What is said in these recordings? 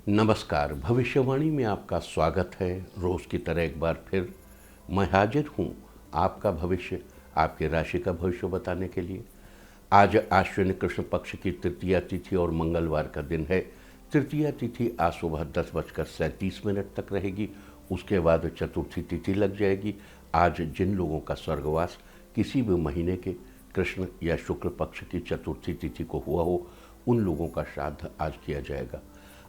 नमस्कार। भविष्यवाणी में आपका स्वागत है। रोज़ की तरह एक बार फिर मैं हाजिर हूँ आपका भविष्य, आपकी राशि का भविष्य बताने के लिए। आज आश्विन कृष्ण पक्ष की तृतीया तिथि और मंगलवार का दिन है। तृतीया तिथि आज सुबह 10:37 तक रहेगी। उसके बाद चतुर्थी तिथि लग जाएगी। आज जिन लोगों का स्वर्गवास किसी भी महीने के कृष्ण या शुक्ल पक्ष की चतुर्थी तिथि को हुआ हो, उन लोगों का श्राद्ध आज किया जाएगा।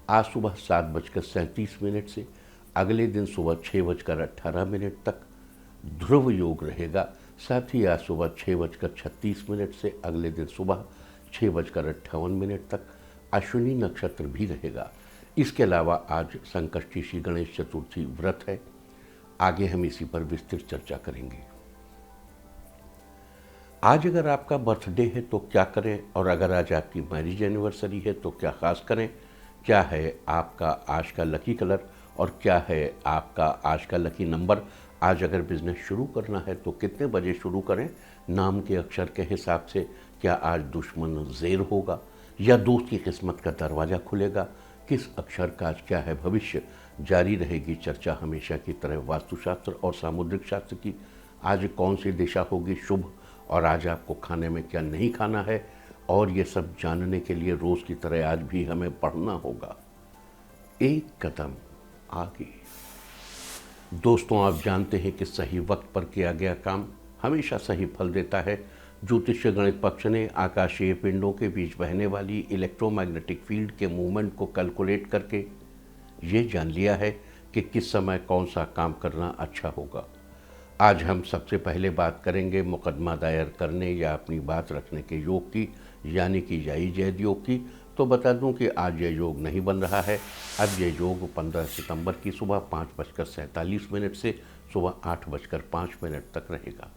आज सुबह 7:37 से अगले दिन सुबह 6:18 तक ध्रुव योग रहेगा। साथ ही आज सुबह 6:36 से अगले दिन सुबह 6:58 तक अश्विनी नक्षत्र भी रहेगा। इसके अलावा आज संकष्टी श्री गणेश चतुर्थी व्रत है। आगे हम इसी पर विस्तृत चर्चा करेंगे। आज अगर आपका बर्थडे है तो क्या करें, और अगर आज आपकी मैरिज एनिवर्सरी है तो क्या खास करें। क्या है आपका आज का लकी कलर और क्या है आपका आज का लकी नंबर। आज अगर बिजनेस शुरू करना है तो कितने बजे शुरू करें। नाम के अक्षर के हिसाब से क्या आज दुश्मन ज़ेर होगा या दोस्त की किस्मत का दरवाज़ा खुलेगा। किस अक्षर का आज क्या है भविष्य। जारी रहेगी चर्चा हमेशा की तरह वास्तुशास्त्र और सामुद्रिक शास्त्र की। आज कौन सी दिशा होगी शुभ, और आज आपको खाने में क्या नहीं खाना है, और ये सब जानने के लिए रोज़ की तरह आज भी हमें पढ़ना होगा। एक कदम आगे। दोस्तों, आप जानते हैं कि सही वक्त पर किया गया काम हमेशा सही फल देता है। ज्योतिषीय गणित पक्ष ने आकाशीय पिंडों के बीच बहने वाली इलेक्ट्रोमैग्नेटिक फील्ड के मूवमेंट को कैलकुलेट करके ये जान लिया है कि किस समय कौन सा काम करना अच्छा होगा। आज हम सबसे पहले बात करेंगे मुकदमा दायर करने या अपनी बात रखने के योग की, यानी कि याई जैद योग की। तो बता दूं कि आज ये योग नहीं बन रहा है। अब ये योग 15 सितंबर की सुबह 5:47 से सुबह 8:05 तक रहेगा।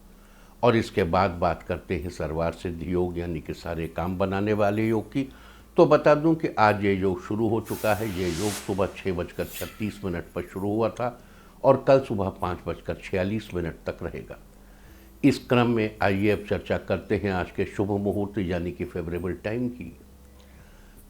और इसके बाद बात करते हैं सर्वार सिद्ध योग, यानी कि सारे काम बनाने वाले योग की। तो बता दूं कि आज ये योग शुरू हो चुका है। ये योग सुबह 6:36 पर शुरू हुआ था और कल सुबह 5:46 तक रहेगा। इस क्रम में आइए अब चर्चा करते हैं आज के शुभ मुहूर्त, यानी कि फेवरेबल टाइम की।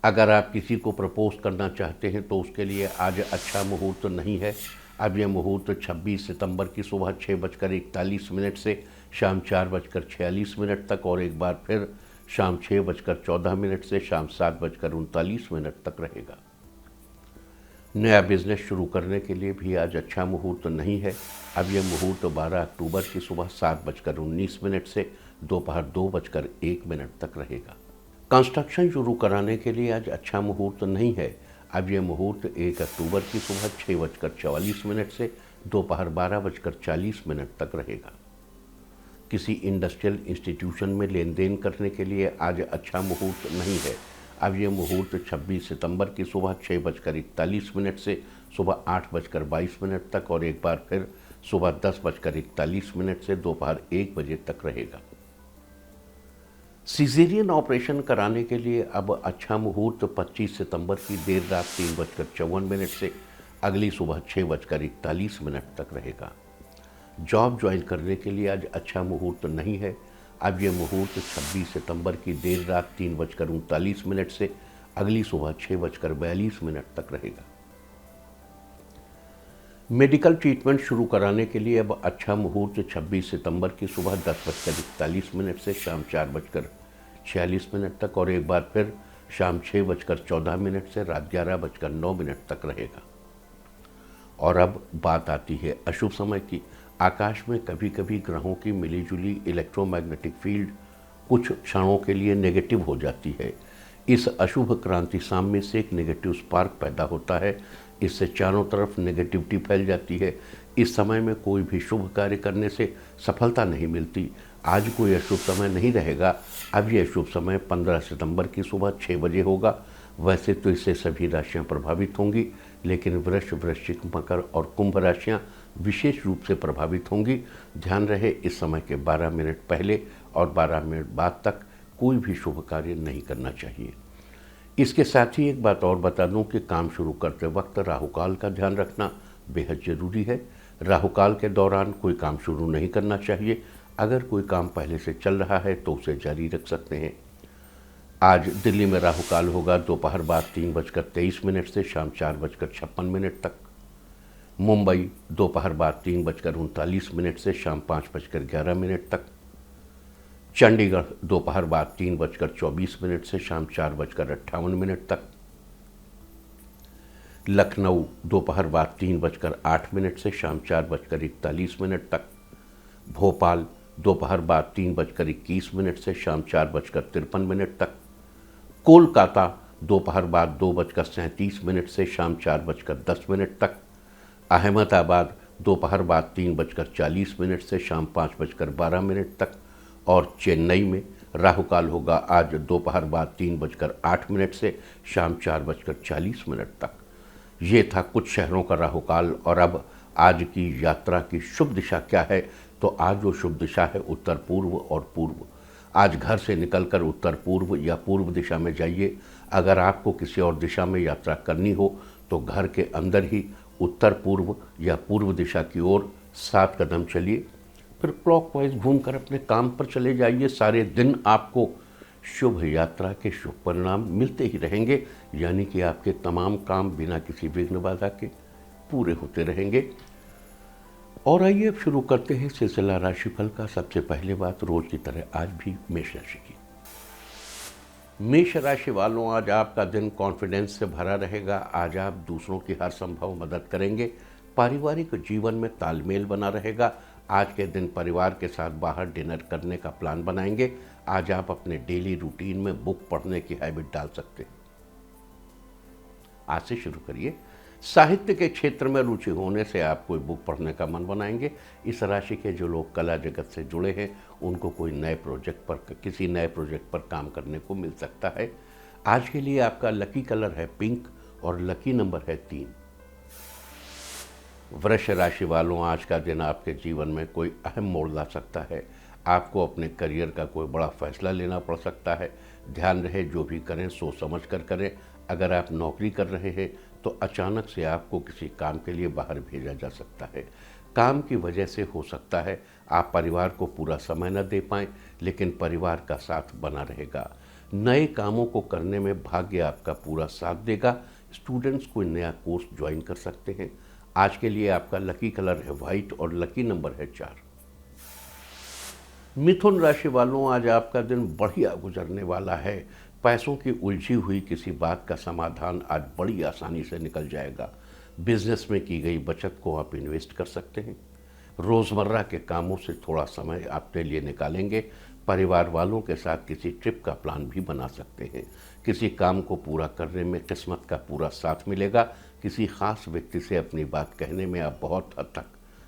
अगर आप किसी को प्रपोज करना चाहते हैं तो उसके लिए आज अच्छा मुहूर्त नहीं है। अब यह मुहूर्त 26 सितंबर की सुबह 6:41 से शाम 4:46 तक, और एक बार फिर शाम 6:14 से शाम 7:39 तक रहेगा। नया बिजनेस शुरू करने के लिए भी आज अच्छा मुहूर्त नहीं है। अब यह मुहूर्त 12 अक्टूबर की सुबह 7:19 से दोपहर 2:01 तक रहेगा। कंस्ट्रक्शन शुरू कराने के लिए आज अच्छा मुहूर्त नहीं है। अब यह मुहूर्त 1 अक्टूबर की सुबह 6:44 से दोपहर 12:40 तक रहेगा। किसी इंडस्ट्रियल इंस्टीट्यूशन में लेन देन करने के लिए आज अच्छा मुहूर्त नहीं है। अब यह मुहूर्त 26 सितंबर की सुबह 6:41 से सुबह 8:22 तक, और एक बार फिर सुबह 10:41 से दोपहर 1 बजे तक रहेगा। सिजेरियन ऑपरेशन कराने के लिए अब अच्छा मुहूर्त 25 सितंबर की देर रात 3:54 से अगली सुबह 6:41 तक रहेगा। जॉब ज्वाइन करने के लिए आज अच्छा मुहूर्त नहीं है। अब यह मुहूर्त 26 सितंबर की देर रात 3:39 से अगली सुबह 6:42 तक रहेगा। मेडिकल ट्रीटमेंट शुरू कराने के लिए अब अच्छा मुहूर्त 26 सितंबर की सुबह 10:41 से शाम 4:46 तक, और एक बार फिर शाम 6:14 से रात 11:09 तक रहेगा। और अब बात आती है अशुभ समय की। आकाश में कभी कभी ग्रहों की मिलीजुली इलेक्ट्रोमैग्नेटिक फील्ड कुछ क्षणों के लिए नेगेटिव हो जाती है। इस अशुभ क्रांति साम्य से एक नेगेटिव स्पार्क पैदा होता है। इससे चारों तरफ नेगेटिविटी फैल जाती है। इस समय में कोई भी शुभ कार्य करने से सफलता नहीं मिलती। आज कोई अशुभ समय नहीं रहेगा। अब यह शुभ समय 15 सितंबर की सुबह 6 बजे होगा। वैसे तो इससे सभी राशियां प्रभावित होंगी, लेकिन वृष, वृश्चिक, मकर और कुंभ राशियां विशेष रूप से प्रभावित होंगी। ध्यान रहे, इस समय के 12 मिनट पहले और 12 मिनट बाद तक कोई भी शुभ कार्य नहीं करना चाहिए। इसके साथ ही एक बात और बता दूं कि काम शुरू करते वक्त राहुकाल का ध्यान रखना बेहद ज़रूरी है। राहुकाल के दौरान कोई काम शुरू नहीं करना चाहिए। अगर कोई काम पहले से चल रहा है तो उसे जारी रख सकते हैं। आज दिल्ली में राहु काल होगा दोपहर बाद 3:23 से शाम 4:56 तक। मुंबई दोपहर बाद 3:39 से शाम 5:11 तक। चंडीगढ़ दोपहर बाद 3:24 से शाम 4:58 तक। लखनऊ दोपहर बाद 3:08 से शाम 4:41 तक। भोपाल दोपहर बाद 3:21 से शाम 4:53 तक। कोलकाता दोपहर बाद 2:37 से शाम 4:10 तक। अहमदाबाद दोपहर बाद 3:40 से शाम 5:12 तक। और चेन्नई में राहु काल होगा आज दोपहर बाद 3:08 से शाम 4:40 तक। ये था कुछ शहरों का राहु काल। और अब आज की यात्रा की शुभ दिशा क्या है, तो आज जो शुभ दिशा है उत्तर पूर्व और पूर्व। आज घर से निकलकर उत्तर पूर्व या पूर्व दिशा में जाइए। अगर आपको किसी और दिशा में यात्रा करनी हो तो घर के अंदर ही उत्तर पूर्व या पूर्व दिशा की ओर 7 कदम चलिए, फिर क्लॉकवाइज घूमकर अपने काम पर चले जाइए। सारे दिन आपको शुभ यात्रा के शुभ परिणाम मिलते ही रहेंगे, यानी कि आपके तमाम काम बिना किसी विघ्न बाधा के पूरे होते रहेंगे। और आइए अब शुरू करते हैं सिलसिला राशिफल का। सबसे पहले बात रोज की तरह आज भी मेष राशि की। मेष राशि वालों, आज आपका दिन कॉन्फिडेंस से भरा रहेगा। आज आप दूसरों की हर संभव मदद करेंगे। पारिवारिक जीवन में तालमेल बना रहेगा। आज के दिन परिवार के साथ बाहर डिनर करने का प्लान बनाएंगे। आज आप अपने डेली रूटीन में बुक पढ़ने की हैबिट डाल सकते हैं। आज से शुरू करिए। साहित्य के क्षेत्र में रुचि होने से आप कोई बुक पढ़ने का मन बनाएंगे। इस राशि के जो लोग कला जगत से जुड़े हैं उनको कोई किसी नए प्रोजेक्ट पर काम करने को मिल सकता है। आज के लिए आपका लकी कलर है पिंक और लकी नंबर है 3। वृष राशि वालों, आज का दिन आपके जीवन में कोई अहम मोड़ ला सकता है। आपको अपने करियर का कोई बड़ा फैसला लेना पड़ सकता है। ध्यान रहे जो भी करें सोच समझ कर करें। अगर आप नौकरी कर रहे हैं तो अचानक से आपको किसी काम के लिए बाहर भेजा जा सकता है। काम की वजह से हो सकता है आप परिवार को पूरा समय न दे पाएँ, लेकिन परिवार का साथ बना रहेगा। नए कामों को करने में भाग्य आपका पूरा साथ देगा। स्टूडेंट्स कोई नया कोर्स ज्वाइन कर सकते हैं। आज के लिए आपका लकी कलर है वाइट और लकी नंबर है 4। मिथुन राशि वालों, आज आपका दिन बढ़िया गुजरने वाला है। पैसों की उलझी हुई किसी बात का समाधान आज बड़ी आसानी से निकल जाएगा। बिजनेस में की गई बचत को आप इन्वेस्ट कर सकते हैं। रोज़मर्रा के कामों से थोड़ा समय अपने लिए निकालेंगे। परिवार वालों के साथ किसी ट्रिप का प्लान भी बना सकते हैं। किसी काम को पूरा करने में किस्मत का पूरा साथ मिलेगा। किसी खास व्यक्ति से अपनी बात कहने में आप बहुत हद तक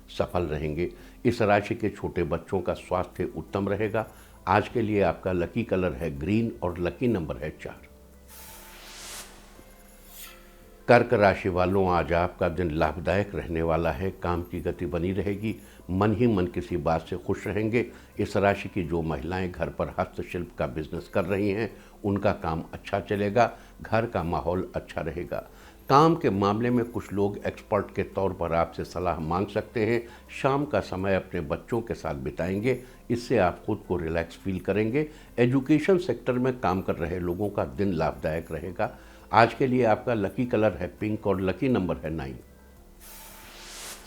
सफल रहेंगे। इस राशि के छोटे बच्चों का स्वास्थ्य उत्तम रहेगा। आज के लिए आपका लकी कलर है ग्रीन और लकी नंबर है 4। कर्क राशि वालों, आज आपका दिन लाभदायक रहने वाला है। काम की गति बनी रहेगी। मन ही मन किसी बात से खुश रहेंगे। इस राशि की जो महिलाएं घर पर हस्तशिल्प का बिजनेस कर रही हैं उनका काम अच्छा चलेगा। घर का माहौल अच्छा रहेगा। काम के मामले में कुछ लोग एक्सपर्ट के तौर पर आपसे सलाह मांग सकते हैं। शाम का समय अपने बच्चों के साथ बिताएंगे। इससे आप खुद को रिलैक्स फील करेंगे। एजुकेशन सेक्टर में काम कर रहे लोगों का दिन लाभदायक रहेगा। आज के लिए आपका लकी कलर है पिंक और लकी नंबर है 9।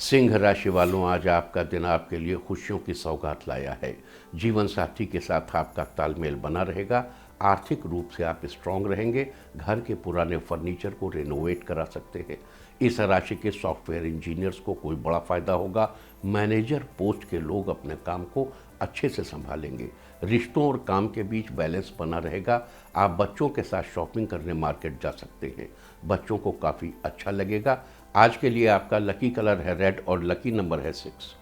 सिंह राशि वालों, आज आपका दिन आपके लिए खुशियों की सौगात लाया है। जीवन साथी के साथ आपका तालमेल बना रहेगा। आर्थिक रूप से आप स्ट्रांग रहेंगे। घर के पुराने फर्नीचर को रिनोवेट करा सकते हैं। इस राशि के सॉफ्टवेयर इंजीनियर्स को कोई बड़ा फायदा होगा। मैनेजर पोस्ट के लोग अपने काम को अच्छे से संभालेंगे। रिश्तों और काम के बीच बैलेंस बना रहेगा। आप बच्चों के साथ शॉपिंग करने मार्केट जा सकते हैं। बच्चों को काफ़ी अच्छा लगेगा। आज के लिए आपका लकी कलर है रेड और लकी नंबर है 6।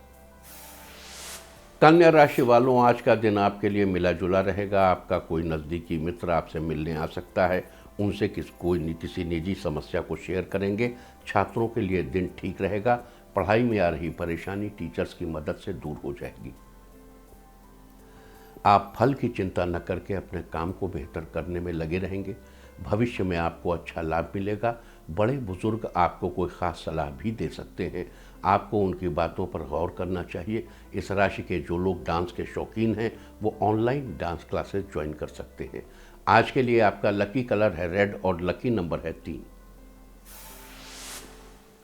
कन्या राशि वालों, आज का दिन आपके लिए मिला जुला रहेगा। आपका कोई नज़दीकी मित्र आपसे मिलने आ सकता है। उनसे किसी निजी समस्या को शेयर करेंगे। छात्रों के लिए दिन ठीक रहेगा। पढ़ाई में आ रही परेशानी टीचर्स की मदद से दूर हो जाएगी। आप फल की चिंता न करके अपने काम को बेहतर करने में लगे रहेंगे। भविष्य में आपको अच्छा लाभ मिलेगा। बड़े बुजुर्ग आपको कोई ख़ास सलाह भी दे सकते हैं। आपको उनकी बातों पर गौर करना चाहिए। इस राशि के जो लोग डांस के शौकीन हैं वो ऑनलाइन डांस क्लासेस ज्वाइन कर सकते हैं। आज के लिए आपका लकी कलर है रेड और लकी नंबर है 3।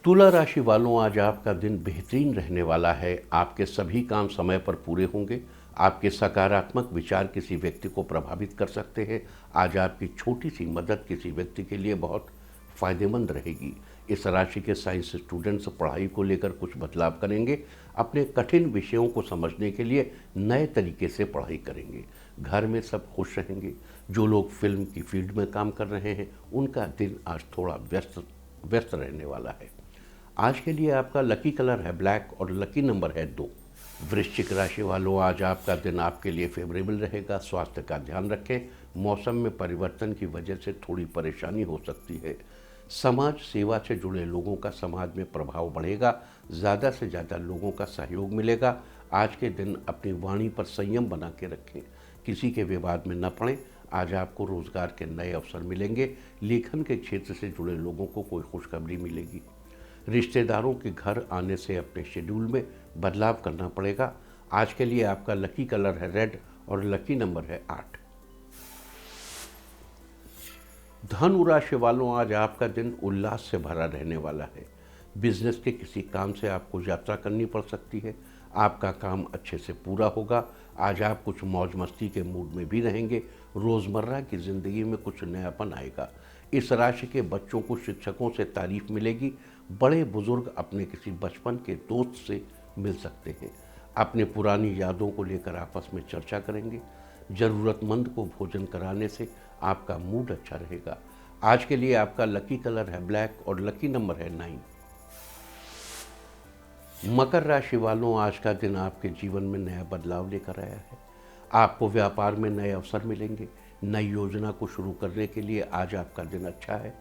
तुला राशि वालों, आज आपका दिन बेहतरीन रहने वाला है। आपके सभी काम समय पर पूरे होंगे। आपके सकारात्मक विचार किसी व्यक्ति को प्रभावित कर सकते हैं। आज आपकी छोटी सी मदद किसी व्यक्ति के लिए बहुत फायदेमंद रहेगी। इस राशि के साइंस स्टूडेंट्स पढ़ाई को लेकर कुछ बदलाव करेंगे। अपने कठिन विषयों को समझने के लिए नए तरीके से पढ़ाई करेंगे। घर में सब खुश रहेंगे। जो लोग फिल्म की फील्ड में काम कर रहे हैं उनका दिन आज थोड़ा व्यस्त रहने वाला है। आज के लिए आपका लकी कलर है ब्लैक और लकी नंबर है 2। वृश्चिक राशि वालों, आज आपका दिन आपके लिए फेवरेबल रहेगा। स्वास्थ्य का ध्यान रखें। मौसम में परिवर्तन की वजह से थोड़ी परेशानी हो सकती है। समाज सेवा से जुड़े लोगों का समाज में प्रभाव बढ़ेगा। ज़्यादा से ज़्यादा लोगों का सहयोग मिलेगा। आज के दिन अपनी वाणी पर संयम बना के रखें। किसी के विवाद में न पड़ें। आज आपको रोजगार के नए अवसर मिलेंगे। लेखन के क्षेत्र से जुड़े लोगों को कोई खुशखबरी मिलेगी। रिश्तेदारों के घर आने से अपने शेड्यूल में बदलाव करना पड़ेगा। आज के लिए आपका लकी कलर है रेड और लकी नंबर है 8। धनु राशि वालों, आज आपका दिन उल्लास से भरा रहने वाला है। बिजनेस के किसी काम से आपको यात्रा करनी पड़ सकती है। आपका काम अच्छे से पूरा होगा। आज आप कुछ मौज मस्ती के मूड में भी रहेंगे। रोज़मर्रा की ज़िंदगी में कुछ नयापन आएगा। इस राशि के बच्चों को शिक्षकों से तारीफ मिलेगी। बड़े बुजुर्ग अपने किसी बचपन के दोस्त से मिल सकते हैं। अपने पुरानी यादों को लेकर आपस में चर्चा करेंगे। ज़रूरतमंद को भोजन कराने से आपका मूड अच्छा रहेगा। आज के लिए आपका लकी कलर है ब्लैक और लकी नंबर है 9। मकर राशि वालों, आज का दिन आपके जीवन में नया बदलाव लेकर आया है। आपको व्यापार में नए अवसर मिलेंगे। नई योजना को शुरू करने के लिए आज आपका दिन अच्छा है।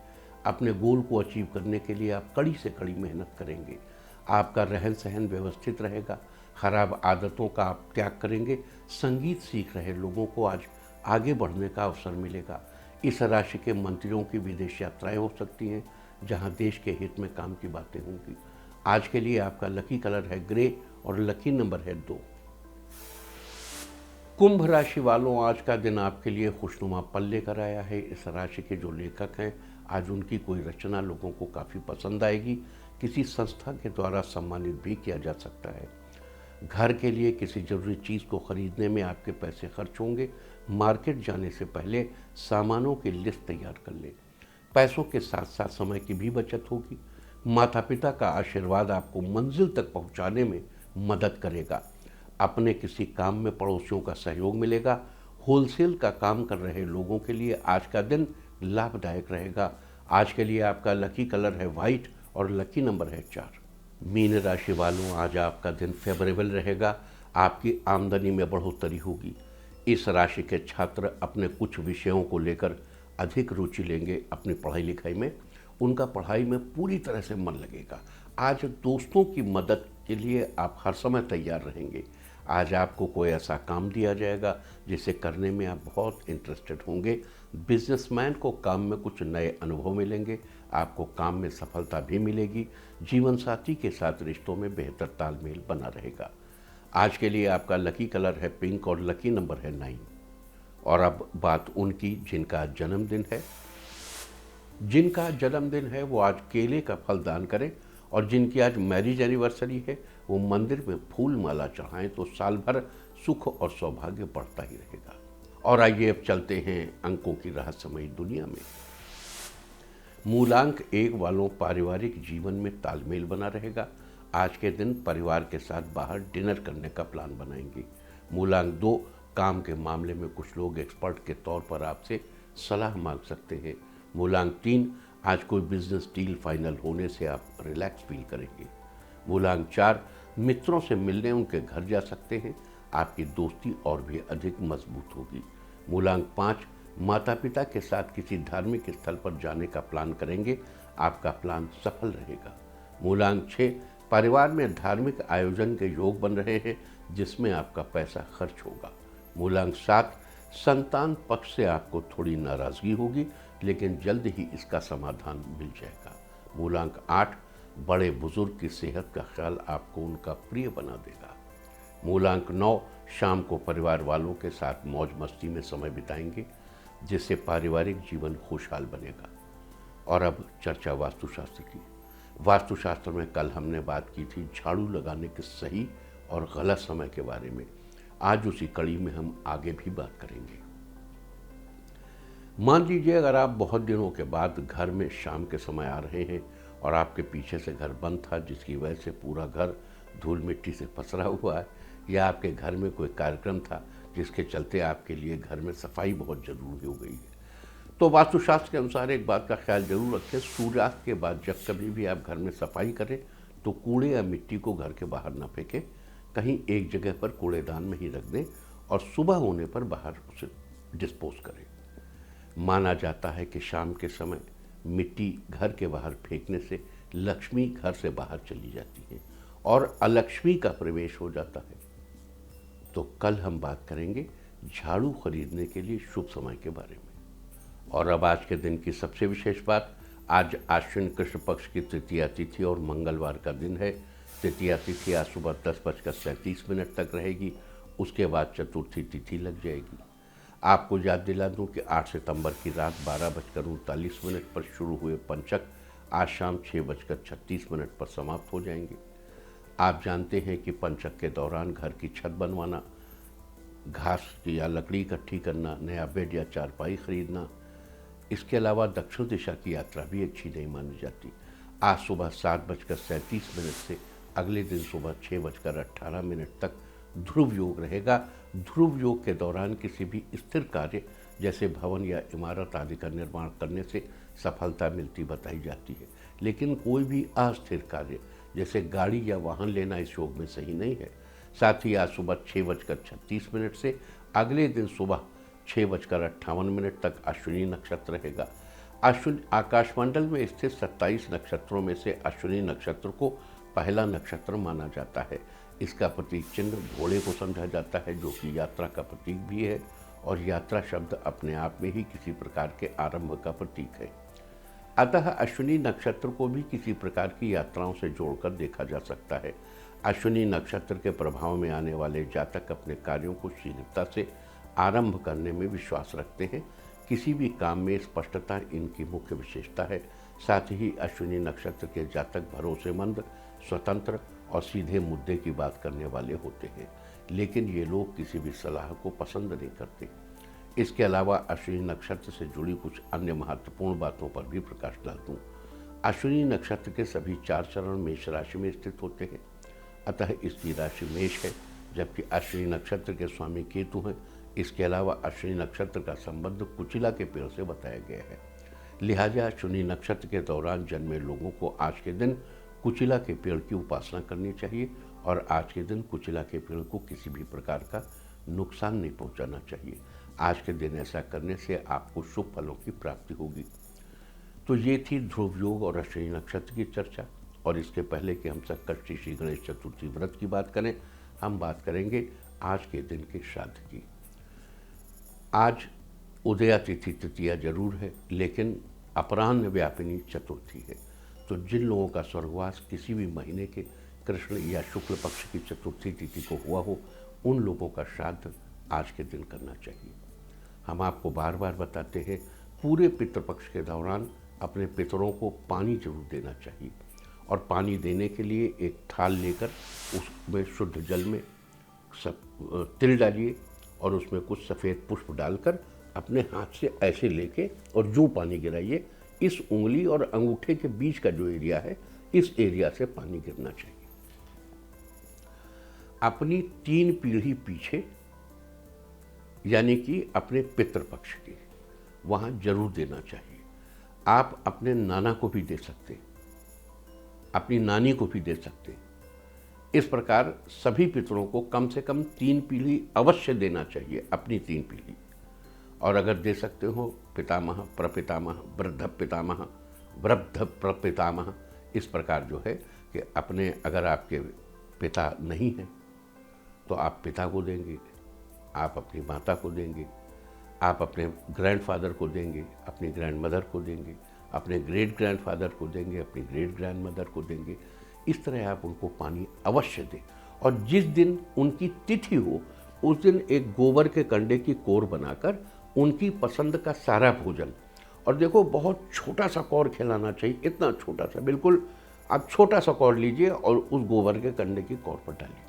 अपने गोल को अचीव करने के लिए आप कड़ी से कड़ी मेहनत करेंगे। आपका रहन सहन व्यवस्थित रहेगा। खराब आदतों का आप त्याग करेंगे। संगीत सीख रहे लोगों को आज आगे बढ़ने का अवसर मिलेगा। इस राशि के मंत्रियों की विदेश यात्राएं हो सकती हैं, जहां देश के हित में काम की बातें होंगी। आज के लिए आपका लकी कलर है ग्रे और लकी नंबर है 2। कुंभ राशि वालों, आज का दिन आपके लिए खुशनुमा पल लेकर आया है। इस राशि के जो लेखक हैं, आज उनकी कोई रचना लोगों को काफ़ी पसंद आएगी। किसी संस्था के द्वारा सम्मानित भी किया जा सकता है। घर के लिए किसी जरूरी चीज़ को खरीदने में आपके पैसे खर्च होंगे। मार्केट जाने से पहले सामानों की लिस्ट तैयार कर लें। पैसों के साथ साथ समय की भी बचत होगी। माता पिता का आशीर्वाद आपको मंजिल तक पहुंचाने में मदद करेगा। अपने किसी काम में पड़ोसियों का सहयोग मिलेगा। होलसेल का काम कर रहे लोगों के लिए आज का दिन लाभदायक रहेगा। आज के लिए आपका लकी कलर है वाइट और लकी नंबर है 4। मीन राशि वालों, आज आपका दिन फेवरेबल रहेगा। आपकी आमदनी में बढ़ोतरी होगी। इस राशि के छात्र अपने कुछ विषयों को लेकर अधिक रुचि लेंगे। अपनी पढ़ाई लिखाई में उनका पढ़ाई में पूरी तरह से मन लगेगा। आज दोस्तों की मदद के लिए आप हर समय तैयार रहेंगे। आज आपको कोई ऐसा काम दिया जाएगा जिसे करने में आप बहुत इंटरेस्टेड होंगे। बिजनेसमैन को काम में कुछ नए अनुभव मिलेंगे। आपको काम में सफलता भी मिलेगी। जीवन साथी के साथ रिश्तों में बेहतर तालमेल बना रहेगा। आज के लिए आपका लकी कलर है पिंक और लकी नंबर है 9। और अब बात उनकी जिनका जन्मदिन है। जिनका जन्मदिन है वो आज केले का फल दान करें। और जिनकी आज मैरिज एनिवर्सरी है वो मंदिर में फूल माला चढ़ाएं, तो साल भर सुख और सौभाग्य बढ़ता ही रहेगा। और आइए अब चलते हैं अंकों की रहस्यमयी दुनिया में। मूलांक 1 वालों, पारिवारिक जीवन में तालमेल बना रहेगा। आज के दिन परिवार के साथ बाहर डिनर करने का प्लान बनाएंगे। मूलांक 2, काम के मामले में कुछ लोग एक्सपर्ट के तौर पर आपसे सलाह मांग सकते हैं। मूलांक 3, आज कोई बिजनेस डील फाइनल होने से आप रिलैक्स फील करेंगे। मूलांक 4, मित्रों से मिलने उनके घर जा सकते हैं। आपकी दोस्ती और भी अधिक मजबूत होगी। मूलांक 5, माता पिता के साथ किसी धार्मिक स्थल पर जाने का प्लान करेंगे। आपका प्लान सफल रहेगा। मूलांक 6, परिवार में धार्मिक आयोजन के योग बन रहे हैं जिसमें आपका पैसा खर्च होगा। मूलांक 7, संतान पक्ष से आपको थोड़ी नाराजगी होगी, लेकिन जल्द ही इसका समाधान मिल जाएगा। मूलांक 8, बड़े बुजुर्ग की सेहत का ख्याल आपको उनका प्रिय बना देगा। मूलांक 9, शाम को परिवार वालों के साथ मौज मस्ती में समय बिताएंगे। जिससे पारिवारिक जीवन खुशहाल बनेगा। और अब चर्चा वास्तुशास्त्र की। वास्तुशास्त्र में कल हमने बात की थी झाड़ू लगाने के सही और गलत समय के बारे में। आज उसी कड़ी में हम आगे भी बात करेंगे। मान लीजिए अगर आप बहुत दिनों के बाद घर में शाम के समय आ रहे हैं और आपके पीछे से घर बंद था, जिसकी वजह से पूरा घर धूल मिट्टी से पसरा हुआ है, या आपके घर में कोई कार्यक्रम था जिसके चलते आपके लिए घर में सफाई बहुत जरूरी हो गई है, तो वास्तुशास्त्र के अनुसार एक बात का ख्याल जरूर रखें, सूर्यास्त के बाद जब कभी भी आप घर में सफाई करें तो कूड़े या मिट्टी को घर के बाहर ना फेंकें, कहीं एक जगह पर कूड़ेदान में ही रख दें और सुबह होने पर बाहर उसे डिस्पोज करें। माना जाता है कि शाम के समय मिट्टी घर के बाहर फेंकने से लक्ष्मी घर से बाहर चली जाती है और अलक्ष्मी का प्रवेश हो जाता है। तो कल हम बात करेंगे झाड़ू खरीदने के लिए शुभ समय के बारे में। और अब आज के दिन की सबसे विशेष बात, आज आश्विन कृष्ण पक्ष की तृतीया तिथि और मंगलवार का दिन है। तृतीया तिथि आज सुबह 10:37 तक रहेगी, उसके बाद चतुर्थी तिथि लग जाएगी। आपको याद दिला दूं कि 8 सितंबर की रात 12:39 पर शुरू हुए पंचक आज शाम 6:36 पर समाप्त हो जाएंगे। आप जानते हैं कि पंचक के दौरान घर की छत बनवाना, घास या लकड़ी इकट्ठी करना, नया बेड या चारपाई खरीदना, इसके अलावा दक्षिण दिशा की यात्रा भी अच्छी नहीं मानी जाती। आज सुबह 7:37 से अगले दिन सुबह 6:18 तक ध्रुव योग रहेगा। ध्रुव योग के दौरान किसी भी स्थिर कार्य जैसे भवन या इमारत आदि का निर्माण करने से सफलता मिलती बताई जाती है, लेकिन कोई भी अस्थिर कार्य जैसे गाड़ी या वाहन लेना इस योग में सही नहीं है। साथ ही आज सुबह 6:36 से अगले दिन सुबह 6:58 तक अश्विनी नक्षत्र रहेगा। अश्विनी आकाशमंडल में स्थित 27 नक्षत्रों में से अश्विनी नक्षत्र को पहला नक्षत्र माना जाता है। इसका प्रतीक चिन्ह घोड़े को समझा जाता है, जो कि यात्रा का प्रतीक भी है, और यात्रा शब्द अपने आप में ही किसी प्रकार के आरंभ का प्रतीक है। अतः अश्विनी नक्षत्र को भी किसी प्रकार की यात्राओं से जोड़कर देखा जा सकता है। अश्विनी नक्षत्र के प्रभाव में आने वाले जातक अपने कार्यों को शीघ्रता से आरंभ करने में विश्वास रखते हैं। किसी भी काम में स्पष्टता इनकी मुख्य विशेषता है। साथ ही अश्विनी नक्षत्र के जातक भरोसेमंद, स्वतंत्र और सीधे मुद्दे की बात करने वाले होते हैं, लेकिन ये लोग किसी भी सलाह को पसंद नहीं करते। इसके अलावा अश्विनी नक्षत्र से जुड़ी कुछ अन्य महत्वपूर्ण बातों पर भी प्रकाश डाल दूं। अश्विनी नक्षत्र के सभी 4 चरण मेष राशि में स्थित होते हैं, अतः इसकी राशि मेष है, जबकि अश्विनी नक्षत्र के स्वामी केतु हैं। इसके अलावा अश्विनी नक्षत्र का संबंध कुचिला के पेड़ से बताया गया है। लिहाजा अश्विनी नक्षत्र के दौरान जन्मे लोगों को आज के दिन कुचिला के पेड़ की उपासना करनी चाहिए और आज के दिन कुचिला के पेड़ को किसी भी प्रकार का नुकसान नहीं पहुंचाना चाहिए। आज के दिन ऐसा करने से आपको शुभ फलों की प्राप्ति होगी। तो ये थी ध्रुव योग और अश्विनी नक्षत्र की चर्चा। और इसके पहले कि हम संकष्टी श्री गणेश चतुर्थी व्रत की बात करें, हम बात करेंगे आज के दिन के श्राद्ध की। आज उदया तिथि तृतीया जरूर है, लेकिन अपराह्न व्यापिनी चतुर्थी है। तो जिन लोगों का स्वर्गवास किसी भी महीने के कृष्ण या शुक्ल पक्ष की चतुर्थी तिथि को हुआ हो, उन लोगों का श्राद्ध आज के दिन करना चाहिए। हम आपको बार बार बताते हैं, पूरे पितृपक्ष के दौरान अपने पितरों को पानी जरूर देना चाहिए। और पानी देने के लिए एक थाल लेकर उसमें शुद्ध जल में तिल डालिए और उसमें कुछ सफ़ेद पुष्प डालकर अपने हाथ से ऐसे लेके और जो पानी गिराइए, इस उंगली और अंगूठे के बीच का जो एरिया है, इस एरिया से पानी गिरना चाहिए। अपनी 3 पीढ़ी पीछे, यानी कि अपने पितृपक्ष की, वहां जरूर देना चाहिए। आप अपने नाना को भी दे सकते, अपनी नानी को भी दे सकते। इस प्रकार सभी पितरों को कम से कम 3 पीढ़ी अवश्य देना चाहिए, अपनी 3 पीढ़ी। और अगर दे सकते हो पितामह, प्रपितामह, वृद्ध पितामह, वृद्ध प्रपितामह, इस प्रकार जो है कि अपने, अगर आपके पिता नहीं हैं तो आप पिता को देंगे, आप अपनी माता को देंगे, आप अपने ग्रैंडफादर को देंगे, अपनी ग्रैंडमदर को देंगे, अपने ग्रेट ग्रैंडफादर को देंगे, अपनी ग्रेट ग्रैंडमदर को देंगे। इस तरह आप उनको पानी अवश्य दें। और जिस दिन उनकी तिथि हो, उस दिन एक गोबर के कंडे की कोर बनाकर उनकी पसंद का सारा भोजन। और देखो बहुत छोटा सा कौर खिलाना चाहिए, इतना छोटा सा, बिल्कुल आप छोटा सा कौर लीजिए और उस गोबर के कंडे की कौर पर डालिए,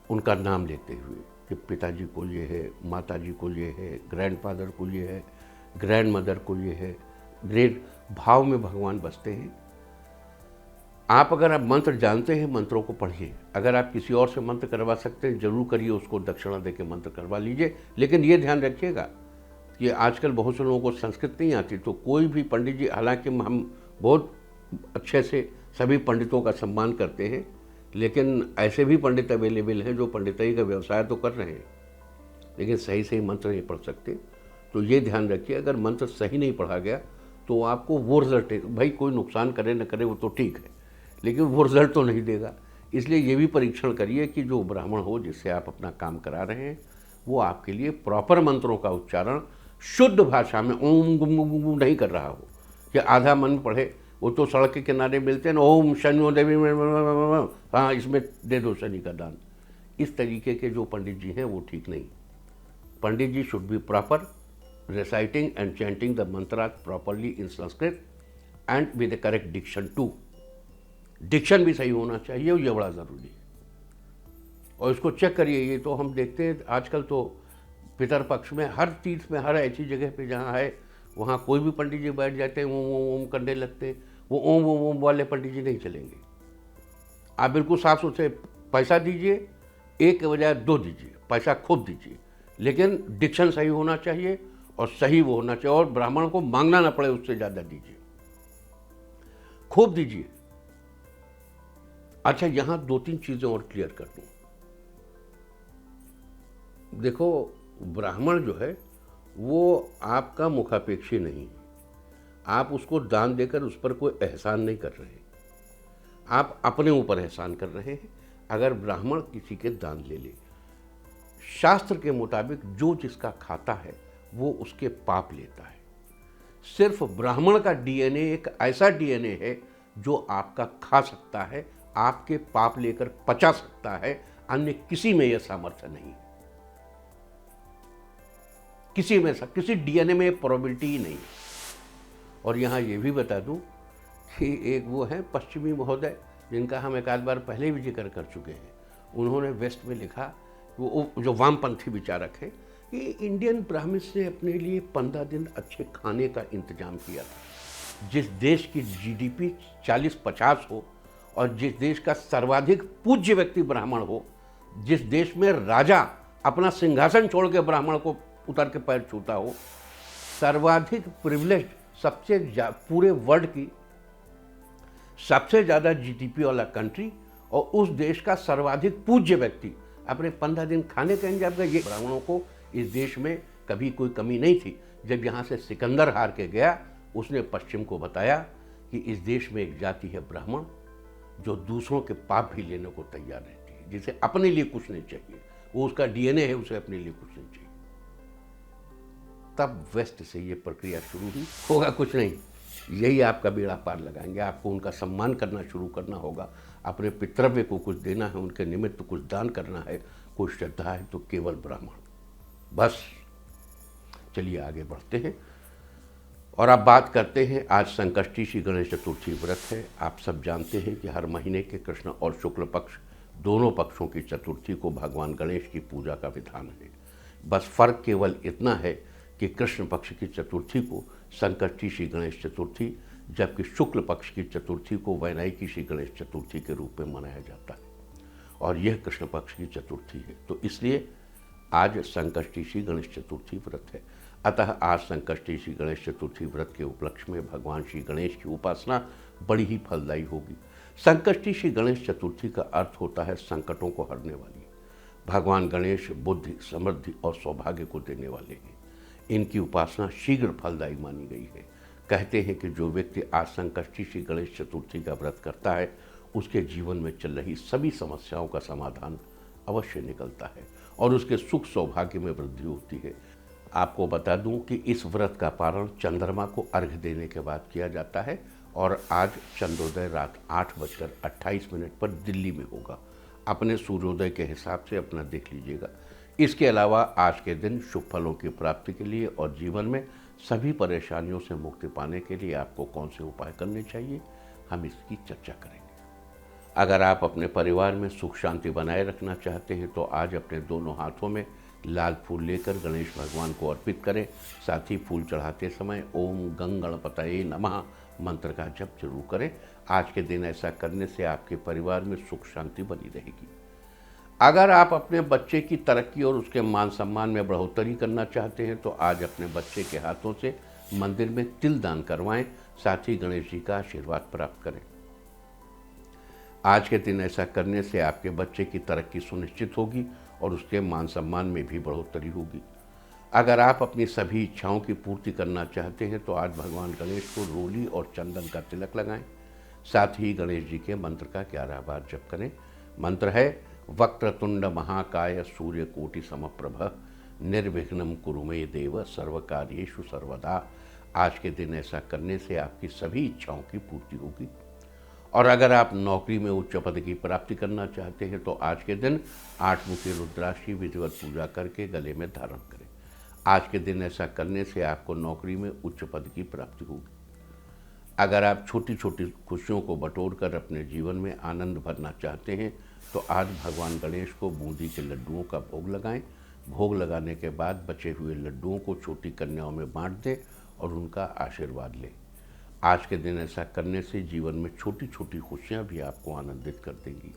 उनका नाम लेते हुए कि पिताजी को ये है, माताजी को ये है, ग्रैंडफादर को ये है, ग्रैंड मदर को ये है। ग्रेट भाव में भगवान बसते हैं। आप अगर आप मंत्र जानते हैं, मंत्रों को पढ़िए। अगर आप किसी और से मंत्र करवा सकते हैं, जरूर करिए, उसको दक्षिणा देके मंत्र करवा लीजिए। लेकिन ये ध्यान रखिएगा कि आजकल बहुत से लोगों को संस्कृत नहीं आती, तो कोई भी पंडित जी, हालांकि हम बहुत अच्छे से सभी पंडितों का सम्मान करते हैं, लेकिन ऐसे भी पंडित अवेलेबल हैं जो पंडिताई का व्यवसाय तो कर रहे हैं, लेकिन सही सही मंत्र नहीं पढ़ सकते। तो ये ध्यान रखिए, अगर मंत्र सही नहीं पढ़ा गया तो आपको वो रिजल्ट, भाई कोई नुकसान करे न करे वो तो ठीक है, लेकिन वो रिजल्ट तो नहीं देगा। इसलिए ये भी परीक्षण करिए कि जो ब्राह्मण हो जिससे आप अपना काम करा रहे हैं, वो आपके लिए प्रॉपर मंत्रों का उच्चारण शुद्ध भाषा में ओम गुम गुम गुम नहीं कर रहा हो कि आधा मन पढ़े। वो तो सड़क के किनारे मिलते हैं ना, ओम शनियो देवी, हाँ इसमें दे दो शनि का दान। इस तरीके के जो पंडित जी हैं वो ठीक नहीं। Pandit ji should be proper reciting and chanting the mantras properly in Sanskrit and with the correct diction too. Diction भी सही होना चाहिए, ये बड़ा ज़रूरी है। और इसको चेक करिए, ये तो हम देखते हैं आजकल तो पितर पक्ष में हर तीर्थ में, हर ऐसी जगह पे जहाँ है वहाँ कोई भी पंडित जी बैठ जाते हैं, ओम ओम ओम करने लगते हैं। वो ओम ओम ओम वाले पंडित जी नहीं चलेंगे। आप बिल्कुल साफ सुथरे पैसा दीजिए, एक के बजाय दो दीजिए, पैसा खूब दीजिए, लेकिन डिक्शन सही होना चाहिए और सही वो होना चाहिए, और ब्राह्मण को मांगना ना पड़े उससे ज़्यादा दीजिए, खूब दीजिए। अच्छा, यहां दो तीन चीज़ें और क्लियर कर दूं। देखो, ब्राह्मण जो है वो आपका मुखापेक्षी नहीं, आप उसको दान देकर उस पर कोई एहसान नहीं कर रहे, आप अपने ऊपर एहसान कर रहे हैं। अगर ब्राह्मण किसी के दान ले ले, शास्त्र के मुताबिक जो जिसका खाता है वो उसके पाप लेता है। सिर्फ ब्राह्मण का डीएनए एक ऐसा डीएनए है जो आपका खा सकता है, आपके पाप लेकर पचा सकता है, अन्य किसी में यह सामर्थ्य नहीं। किसी में, किसी डीएनए में प्रोबेबिलिटी ही नहीं। और यहां यह भी बता दूं कि एक वो है पश्चिमी महोदय जिनका हम एक आध बार पहले भी जिक्र कर चुके हैं। उन्होंने वेस्ट में लिखा, वो जो वामपंथी विचारक हैं, कि इंडियन ब्राह्मण्स ने अपने लिए 15 दिन अच्छे खाने का इंतजाम किया था। जिस देश की जीडीपी 40-50 हो और जिस देश का सर्वाधिक पूज्य व्यक्ति ब्राह्मण हो, जिस देश में राजा अपना सिंहासन छोड़ के ब्राह्मण को उतर के पैर छूता हो, सर्वाधिक प्रिविलेज, सबसे पूरे वर्ल्ड की सबसे ज़्यादा जीडीपी वाला कंट्री, और उस देश का सर्वाधिक पूज्य व्यक्ति अपने 15 दिन खाने का इंतजाम किया। ये ब्राह्मणों को इस देश में कभी कोई कमी नहीं थी। जब यहाँ से सिकंदर हार के गया, उसने पश्चिम को बताया कि इस देश में एक जाति है ब्राह्मण जो दूसरों के पाप भी लेने को तैयार रहती है, जिसे अपने लिए कुछ नहीं चाहिए, वो उसका डीएनए है, उसे अपने लिए कुछ नहीं चाहिए। तब वेस्ट से ये प्रक्रिया शुरू हुई। होगा कुछ नहीं, यही आपका बेड़ा पार लगाएंगे। आपको उनका सम्मान करना शुरू करना होगा, अपने पितृव्य को कुछ देना है, उनके निमित्त कुछ दान करना है, कोई श्रद्धा है तो केवल ब्राह्मण। बस चलिए आगे बढ़ते हैं और अब बात करते हैं। आज संकष्टी श्री गणेश चतुर्थी व्रत है। आप सब जानते हैं कि हर महीने के कृष्ण और शुक्ल पक्ष दोनों पक्षों की चतुर्थी को भगवान गणेश की पूजा का विधान है। बस फर्क केवल इतना है कि कृष्ण पक्ष की चतुर्थी को संकष्टी श्री गणेश चतुर्थी, जबकि शुक्ल पक्ष की चतुर्थी को वैनायकी श्री गणेश चतुर्थी के रूप में मनाया जाता है, और यह कृष्ण पक्ष की चतुर्थी है। तो इसलिए आज संकष्टी श्री गणेश चतुर्थी व्रत है। अतः आज संकष्टी श्री गणेश चतुर्थी व्रत के उपलक्ष्य में भगवान श्री गणेश की उपासना बड़ी ही फलदायी होगी। संकष्टी श्री गणेश चतुर्थी का अर्थ होता है संकटों को हरने वाली। भगवान गणेश बुद्धि, समृद्धि और सौभाग्य को देने वाले हैं। इनकी उपासना शीघ्र फलदायी मानी गई है। कहते हैं कि जो व्यक्ति आज संकष्टी श्री गणेश चतुर्थी का व्रत करता है, उसके जीवन में चल रही सभी समस्याओं का समाधान अवश्य निकलता है और उसके सुख सौभाग्य में वृद्धि होती है। आपको बता दूं कि इस व्रत का पारण चंद्रमा को अर्घ्य देने के बाद किया जाता है, और आज चंद्रोदय रात 8:28 पर दिल्ली में होगा। अपने सूर्योदय के हिसाब से अपना देख लीजिएगा इसके अलावा आज के दिन शुभ फलों की प्राप्ति के लिए और जीवन में सभी परेशानियों से मुक्ति पाने के लिए आपको कौन से उपाय करने चाहिए, हम इसकी चर्चा करेंगे। अगर आप अपने परिवार में सुख शांति बनाए रखना चाहते हैं तो आज अपने दोनों हाथों में लाल फूल लेकर गणेश भगवान को अर्पित करें। साथ ही फूल चढ़ाते समय ओम गंग गणपतये नमः मंत्र का जप जरूर करें। आज के दिन ऐसा करने से आपके परिवार में सुख शांति बनी रहेगी। अगर आप अपने बच्चे की तरक्की और उसके मान सम्मान में बढ़ोतरी करना चाहते हैं तो आज अपने बच्चे के हाथों से मंदिर में तिल दान करवाएं। साथ ही गणेश जी का आशीर्वाद प्राप्त करें। आज के दिन ऐसा करने से आपके बच्चे की तरक्की सुनिश्चित होगी और उसके मान सम्मान में भी बढ़ोतरी होगी। अगर आप अपनी सभी इच्छाओं की पूर्ति करना चाहते हैं तो आज भगवान गणेश को रोली और चंदन का तिलक लगाएं। साथ ही गणेश जी के मंत्र का 11 बार जप करें। मंत्र है वक्रतुंड महाकाय सूर्यकोटि समप्रभ निर्विघ्नं कुरु मे देव सर्वकार्येषु सर्वदा। आज के दिन ऐसा करने से आपकी सभी इच्छाओं की पूर्ति होगी। और अगर आप नौकरी में उच्च पद की प्राप्ति करना चाहते हैं तो आज के दिन 8 मुखी रुद्राक्ष की विधिवत पूजा करके गले में धारण करें। आज के दिन ऐसा करने से आपको नौकरी में उच्च पद की प्राप्ति होगी। अगर आप छोटी छोटी खुशियों को बटोर कर अपने जीवन में आनंद भरना चाहते हैं तो आज भगवान गणेश को बूंदी के लड्डुओं का भोग लगाएं। भोग लगाने के बाद बचे हुए लड्डुओं को छोटी कन्याओं में बांट दें और उनका आशीर्वाद लें। आज के दिन ऐसा करने से जीवन में छोटी छोटी खुशियां भी आपको आनंदित कर देंगी।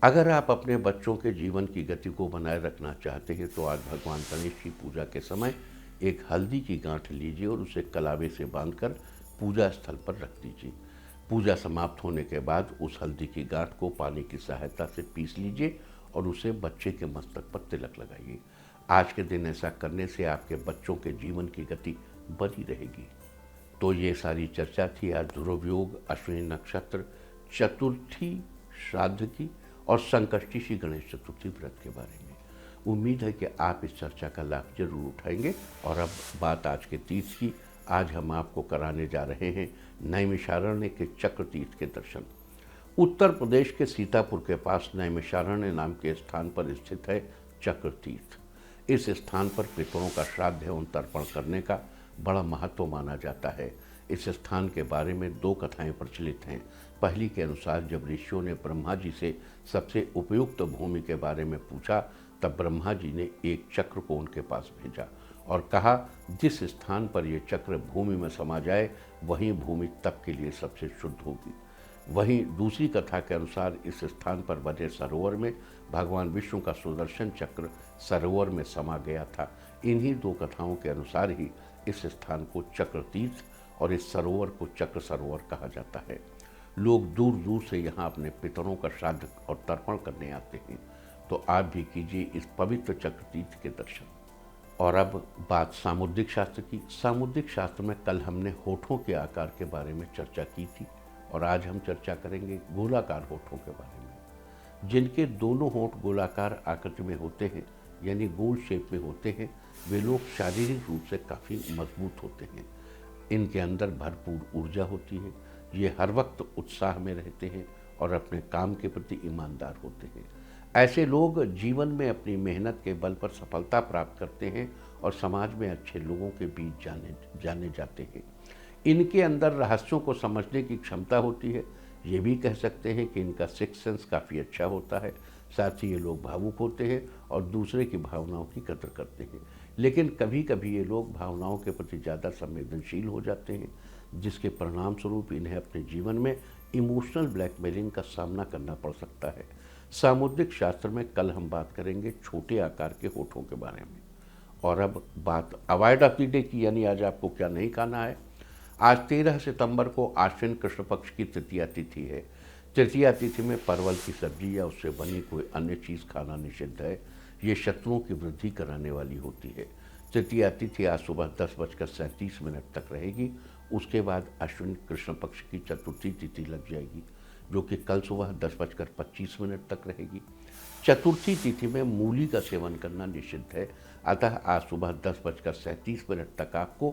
अगर आप अपने बच्चों के जीवन की गति को बनाए रखना चाहते हैं तो आज भगवान गणेश की पूजा के समय एक हल्दी की गांठ लीजिए और उसे कलावे से बांधकर पूजा स्थल पर रख दीजिए। पूजा समाप्त होने के बाद उस हल्दी की गांठ को पानी की सहायता से पीस लीजिए और उसे बच्चे के मस्तक पर तिलक लगाइए। आज के दिन ऐसा करने से आपके बच्चों के जीवन की गति बनी रहेगी। तो ये सारी चर्चा थी आज ध्रुव योग, अश्विनी नक्षत्र, चतुर्थी श्राद्ध की और संकष्टी श्री गणेश चतुर्थी व्रत के बारे में। उम्मीद है कि आप इस चर्चा का लाभ जरूर उठाएंगे। और अब बात आज के तीर्थ की। आज हम आपको कराने जा रहे हैं नैमिषारण्य के चक्र तीर्थ के दर्शन। उत्तर प्रदेश के सीतापुर के पास नैमिषारण्य नाम के स्थान पर स्थित है चक्र तीर्थ। इस स्थान पर पितरों का श्राद्ध एवं तर्पण करने का बड़ा महत्व माना जाता है। इस स्थान के बारे में 2 कथाएं प्रचलित हैं। पहली के अनुसार जब ऋषियों ने ब्रह्मा जी से सबसे उपयुक्त भूमि के बारे में पूछा तब ब्रह्मा जी ने एक चक्र को उनके पास भेजा और कहा जिस स्थान पर ये चक्र भूमि में समा जाए वही भूमि तप के लिए सबसे शुद्ध होगी। वहीं दूसरी कथा के अनुसार इस स्थान पर बने सरोवर में भगवान विष्णु का सुदर्शन चक्र सरोवर में समा गया था। इन्हीं 2 कथाओं के अनुसार ही इस स्थान को चक्र तीर्थ और इस सरोवर को चक्र सरोवर कहा जाता है। लोग दूर दूर से यहाँ अपने पितरों का श्राद्ध और तर्पण करने आते हैं। तो आप भी कीजिए इस पवित्र चक्र तीर्थ के दर्शन। और अब बात सामुद्रिक शास्त्र की। सामुद्रिक शास्त्र में कल हमने होठों के आकार के बारे में चर्चा की थी और आज हम चर्चा करेंगे गोलाकार होठों के बारे में। जिनके दोनों होठ गोलाकार आकृति में होते हैं यानी गोल शेप में होते हैं वे लोग शारीरिक रूप से काफ़ी मजबूत होते हैं। इनके अंदर भरपूर ऊर्जा होती है। ये हर वक्त उत्साह में रहते हैं और अपने काम के प्रति ईमानदार होते हैं। ऐसे लोग जीवन में अपनी मेहनत के बल पर सफलता प्राप्त करते हैं और समाज में अच्छे लोगों के बीच जाने जाते हैं। इनके अंदर रहस्यों को समझने की क्षमता होती है। ये भी कह सकते हैं कि इनका सिक्स सेंस काफ़ी अच्छा होता है। साथ ही ये लोग भावुक होते हैं और दूसरे की भावनाओं की कदर करते हैं। लेकिन कभी कभी ये लोग भावनाओं के प्रति ज़्यादा संवेदनशील हो जाते हैं जिसके परिणाम स्वरूप इन्हें अपने जीवन में इमोशनल ब्लैकमेलिंग का सामना करना पड़ सकता है। सामुद्रिक शास्त्र में कल हम बात करेंगे छोटे आकार के होठों के बारे में। और अब बात अवॉइड ऑफ द डे की, यानी आज आपको क्या नहीं खाना है। आज 13 सितंबर को आश्विन कृष्ण पक्ष की तृतीया तिथि है। तृतीया तिथि में परवल की सब्जी या उससे बनी कोई अन्य चीज़ खाना निषिद्ध है। ये शत्रुओं की वृद्धि कराने वाली होती है। तृतीया तिथि आज सुबह 10:37 तक रहेगी। उसके बाद अश्विन कृष्ण पक्ष की चतुर्थी तिथि लग जाएगी जो कि कल सुबह 10:25 तक रहेगी। चतुर्थी तिथि में मूली का सेवन करना निषिद्ध है। अतः आज सुबह 10:37 तक आपको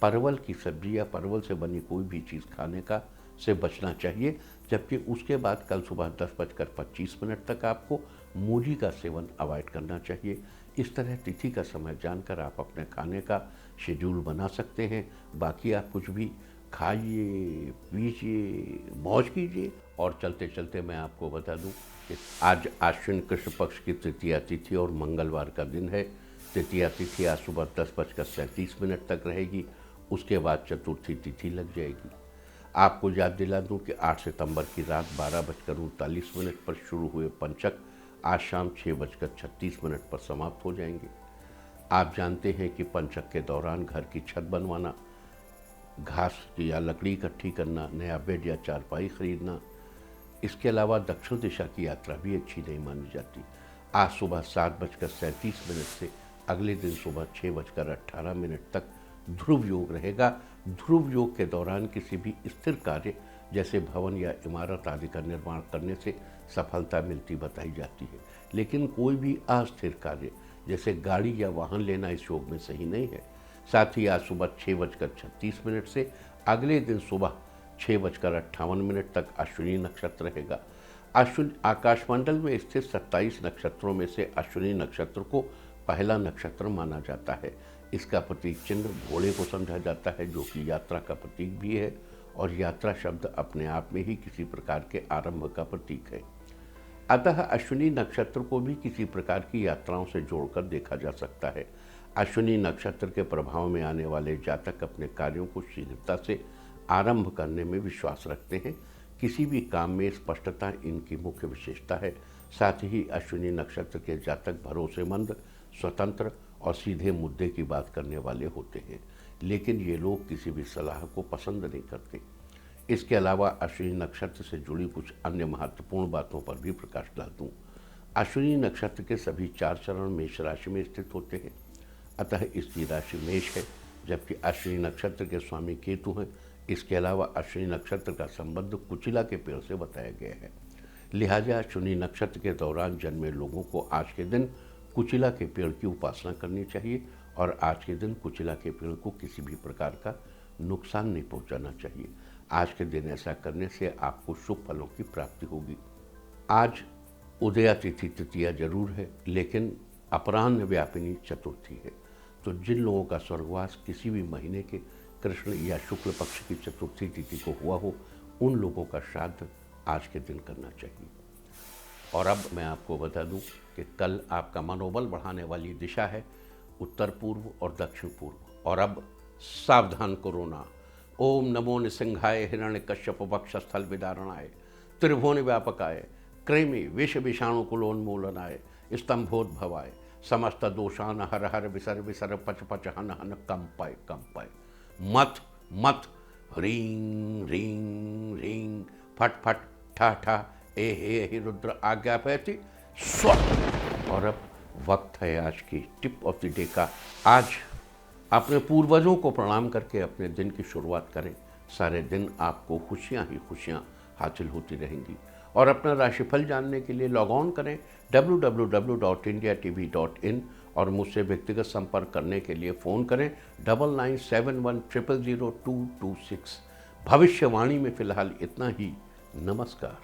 परवल की सब्जी या परवल से बनी कोई भी चीज़ खाने का से बचना चाहिए। जबकि उसके बाद कल सुबह 10:25 तक आपको मूली का सेवन अवॉइड करना चाहिए। इस तरह तिथि का समय जानकर आप अपने खाने का शेड्यूल बना सकते हैं। बाकी आप कुछ भी खाइए, पीजिए, मौज कीजिए। और चलते चलते मैं आपको बता दूं कि आज आश्विन कृष्ण पक्ष की तृतीया तिथि और मंगलवार का दिन है। तृतीया तिथि आज सुबह 10:37 तक रहेगी। उसके बाद चतुर्थी तिथि लग जाएगी। आपको याद दिला दूं कि 8 सितंबर की रात 12:39 पर शुरू हुए पंचक आज शाम 6:36 पर समाप्त हो जाएंगे। आप जानते हैं कि पंचक के दौरान घर की छत बनवाना, घास या लकड़ी इकट्ठी करना, नया बेड या चारपाई खरीदना, इसके अलावा दक्षिण दिशा की यात्रा भी अच्छी नहीं मानी जाती। आज सुबह 7:37 से अगले दिन सुबह 6:18 तक ध्रुव योग रहेगा। ध्रुव योग के दौरान किसी भी स्थिर कार्य जैसे भवन या इमारत आदि का निर्माण करने से सफलता मिलती बताई जाती है, लेकिन कोई भी अस्थिर कार्य जैसे गाड़ी या वाहन लेना इस योग में सही नहीं है। साथ ही आज सुबह 6:36 से अगले दिन सुबह 6:58 तक अश्विनी नक्षत्र रहेगा। अश्विनी आकाशमंडल में स्थित 27 नक्षत्रों में से अश्विनी नक्षत्र को पहला नक्षत्र माना जाता है। इसका प्रतीक चिन्ह घोड़े को समझा जाता है, जो कि यात्रा का प्रतीक भी है, और यात्रा शब्द अपने आप में ही किसी प्रकार के आरंभ का प्रतीक है। अतः अश्विनी नक्षत्र को भी किसी प्रकार की यात्राओं से जोड़कर देखा जा सकता है। अश्विनी नक्षत्र के प्रभाव में आने वाले जातक अपने कार्यों को शीघ्रता से आरंभ करने में विश्वास रखते हैं। किसी भी काम में स्पष्टता इनकी मुख्य विशेषता है। साथ ही अश्विनी नक्षत्र के जातक भरोसेमंद, स्वतंत्र और सीधे मुद्दे की बात करने वाले होते हैं, लेकिन ये लोग किसी भी सलाह को पसंद नहीं करते। इसके अलावा अश्विनी नक्षत्र से जुड़ी कुछ अन्य महत्वपूर्ण बातों पर भी प्रकाश डाल दूँ। अश्विनी नक्षत्र के सभी 4 चरण मेष राशि में स्थित होते हैं, अतः इसकी राशि मेष है, जबकि अश्विनी नक्षत्र के स्वामी केतु हैं। इसके अलावा अश्विनी नक्षत्र का संबंध कुचिला के पेड़ से बताया गया है। लिहाजा अश्विनी नक्षत्र के दौरान जन्मे लोगों को आज के दिन कुचिला के पेड़ की उपासना करनी चाहिए और आज के दिन कुचिला के पेड़ को किसी भी प्रकार का नुकसान नहीं पहुंचाना चाहिए। आज के दिन ऐसा करने से आपको शुभ फलों की प्राप्ति होगी। आज उदया तिथि तृतीया जरूर है, लेकिन अपराह्न व्यापिनी चतुर्थी है। तो जिन लोगों का स्वर्गवास किसी भी महीने के कृष्ण या शुक्ल पक्ष की चतुर्थी तिथि को हुआ हो, उन लोगों का श्राद्ध आज के दिन करना चाहिए। और अब मैं आपको बता दूं कि कल आपका मनोबल बढ़ाने वाली दिशा है उत्तर पूर्व और दक्षिण पूर्व। और अब सावधान कोरोना। ओम नमो निसिंहाय हिरण्यकश्यप वक्षस्थल विदारणाय त्रिभुवन व्यापकाय कृमि विष विषाणु कुलोन्मूलनाय स्तंभोद्भवाय समस्त दोषान हर हर विसर विसर पच पच हन हन कंपाय कंपाय मत मत ह्रीं ह्रीं ह्रीं फट फट ठा ठा ए हे रुद्र आज्ञा पैती स्व। और अब वक्त है आज की टिप ऑफ द डे का। आज अपने पूर्वजों को प्रणाम करके अपने दिन की शुरुआत करें। सारे दिन आपको खुशियां ही खुशियां हासिल होती रहेंगी। और अपना राशिफल जानने के लिए लॉग ऑन करें www.indiatv.in और मुझसे व्यक्तिगत संपर्क करने के लिए फ़ोन करें 9971000226। भविष्यवाणी में फ़िलहाल इतना ही। नमस्कार।